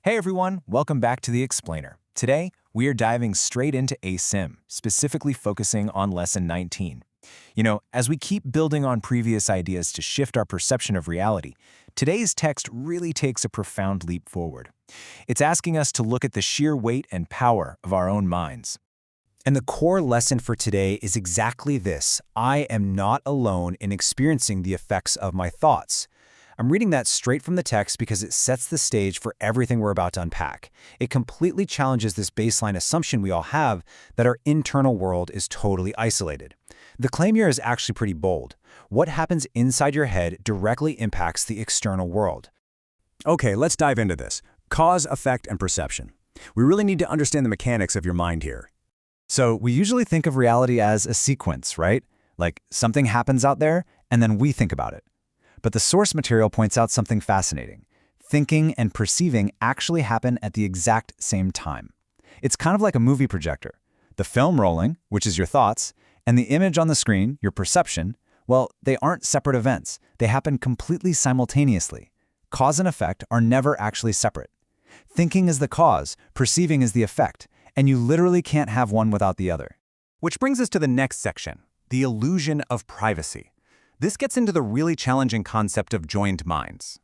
Hey everyone, welcome back to The Explainer. Today, we are diving straight into ACIM, specifically focusing on Lesson 19. As we keep building on previous ideas to shift our perception of reality, today's text really takes a profound leap forward. It's asking us to look at the sheer weight and power of our own minds. And the core lesson for today is exactly this: I am not alone in experiencing the effects of my thoughts. I'm reading that straight from the text because it sets the stage for everything we're about to unpack. It completely challenges this baseline assumption we all have that our internal world is totally isolated. The claim here is actually pretty bold. What happens inside your head directly impacts the external world. Okay, let's dive into this. Cause, effect, and perception. We really need to understand the mechanics of your mind here. So we usually think of reality as a sequence, right? Like something happens out there, and then we think about it. But the source material points out something fascinating. Thinking and perceiving actually happen at the exact same time. It's kind of like a movie projector. The film rolling, which is your thoughts, and the image on the screen, your perception, well, they aren't separate events. They happen completely simultaneously. Cause and effect are never actually separate. Thinking is the cause, perceiving is the effect, and you literally can't have one without the other. Which brings us to the next section, the illusion of privacy. This gets into the really challenging concept of joined minds.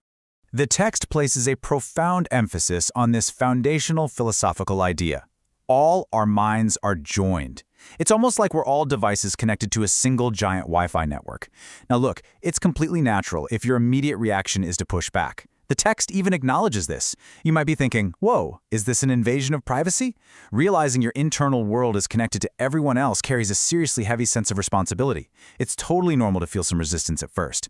The text places a profound emphasis on this foundational philosophical idea. All our minds are joined. It's almost like we're all devices connected to a single giant Wi-Fi network. Now look, it's completely natural if your immediate reaction is to push back. The text even acknowledges this. You might be thinking, whoa, is this an invasion of privacy? Realizing your internal world is connected to everyone else carries a seriously heavy sense of responsibility. It's totally normal to feel some resistance at first.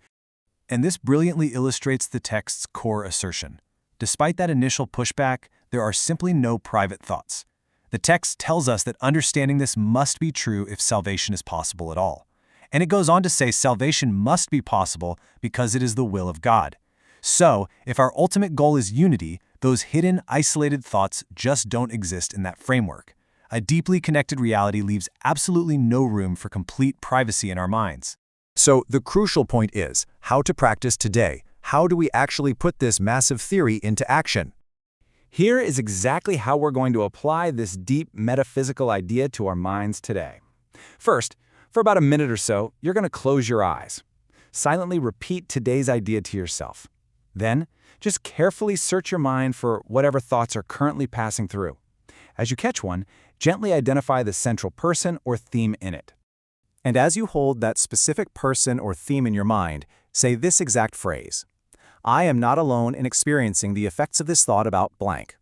And this brilliantly illustrates the text's core assertion. Despite that initial pushback, there are simply no private thoughts. The text tells us that understanding this must be true if salvation is possible at all. And it goes on to say salvation must be possible because it is the will of God. So, if our ultimate goal is unity, those hidden, isolated thoughts just don't exist in that framework. A deeply connected reality leaves absolutely no room for complete privacy in our minds. So the crucial point is how to practice today. How do we actually put this massive theory into action? Here is exactly how we're going to apply this deep metaphysical idea to our minds today. First, for about a minute or so, you're going to close your eyes. Silently repeat today's idea to yourself. Then, just carefully search your mind for whatever thoughts are currently passing through. As you catch one, gently identify the central person or theme in it. And as you hold that specific person or theme in your mind, say this exact phrase: I am not alone in experiencing the effects of this thought about blank.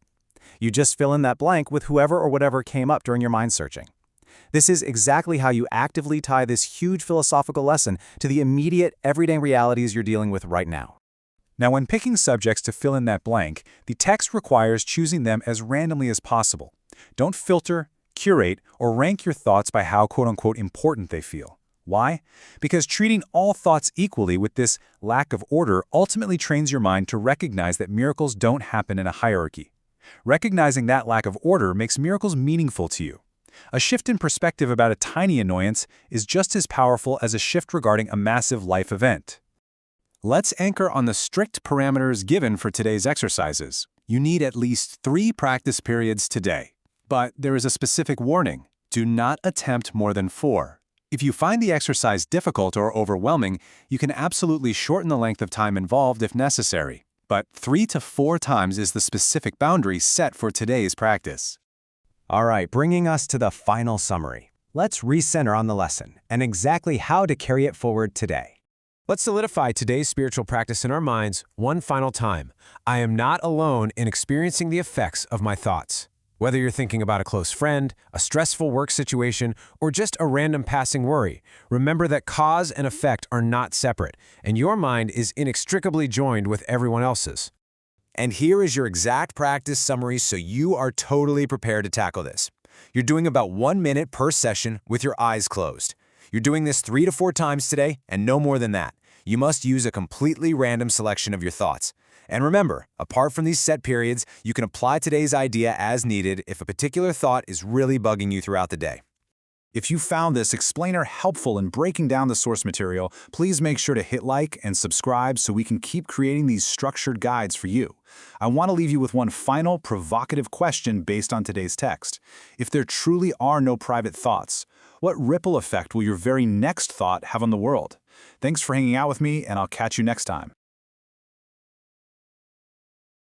You just fill in that blank with whoever or whatever came up during your mind searching. This is exactly how you actively tie this huge philosophical lesson to the immediate, everyday realities you're dealing with right now. Now, when picking subjects to fill in that blank, the text requires choosing them as randomly as possible. Don't filter, curate, or rank your thoughts by how quote-unquote important they feel. Why? Because treating all thoughts equally with this lack of order ultimately trains your mind to recognize that miracles don't happen in a hierarchy. Recognizing that lack of order makes miracles meaningful to you. A shift in perspective about a tiny annoyance is just as powerful as a shift regarding a massive life event. Let's anchor on the strict parameters given for today's exercises. You need at least 3 practice periods today. But there is a specific warning. Do not attempt more than 4. If you find the exercise difficult or overwhelming, you can absolutely shorten the length of time involved if necessary. But 3 to 4 times is the specific boundary set for today's practice. All right, bringing us to the final summary. Let's recenter on the lesson and exactly how to carry it forward today. Let's solidify today's spiritual practice in our minds one final time. I am not alone in experiencing the effects of my thoughts. Whether you're thinking about a close friend, a stressful work situation, or just a random passing worry, remember that cause and effect are not separate, and your mind is inextricably joined with everyone else's. And here is your exact practice summary so you are totally prepared to tackle this. You're doing about 1 minute per session with your eyes closed. You're doing this 3 to 4 times today, and no more than that. You must use a completely random selection of your thoughts. And remember, apart from these set periods, you can apply today's idea as needed if a particular thought is really bugging you throughout the day. If you found this explainer helpful in breaking down the source material, please make sure to hit like and subscribe so we can keep creating these structured guides for you. I want to leave you with one final provocative question based on today's text. If there truly are no private thoughts, what ripple effect will your very next thought have on the world? Thanks for hanging out with me, and I'll catch you next time.